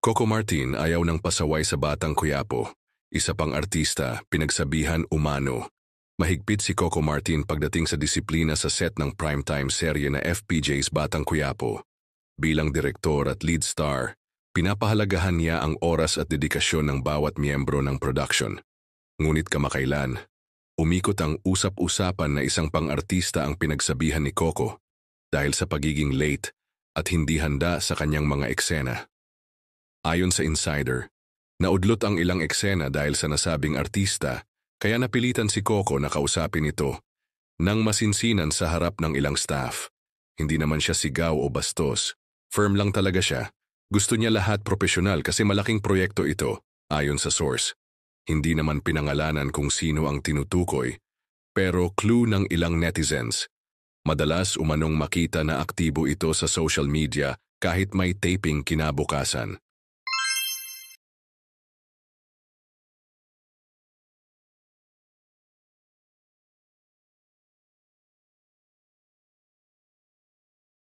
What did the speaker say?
Coco Martin ayaw ng pasaway sa Batang Quiapo. Isa pang artista, pinagsabihan umano. Mahigpit si Coco Martin pagdating sa disiplina sa set ng primetime serye na FPJ's Batang Quiapo. Bilang direktor at lead star, pinapahalagahan niya ang oras at dedikasyon ng bawat miyembro ng production. Ngunit kamakailan, umikot ang usap-usapan na isang pang-artista ang pinagsabihan ni Coco dahil sa pagiging late at hindi handa sa kanyang mga eksena. Ayon sa insider, naudlot ang ilang eksena dahil sa nasabing artista kaya napilitan si Coco na kausapin ito nang masinsinan sa harap ng ilang staff. Hindi naman siya sigaw o bastos. Firm lang talaga siya. Gusto niya lahat propesyonal kasi malaking proyekto ito, ayon sa source. Hindi naman pinangalanan kung sino ang tinutukoy, pero clue ng ilang netizens. Madalas umanong makita na aktibo ito sa social media kahit may taping kinabukasan.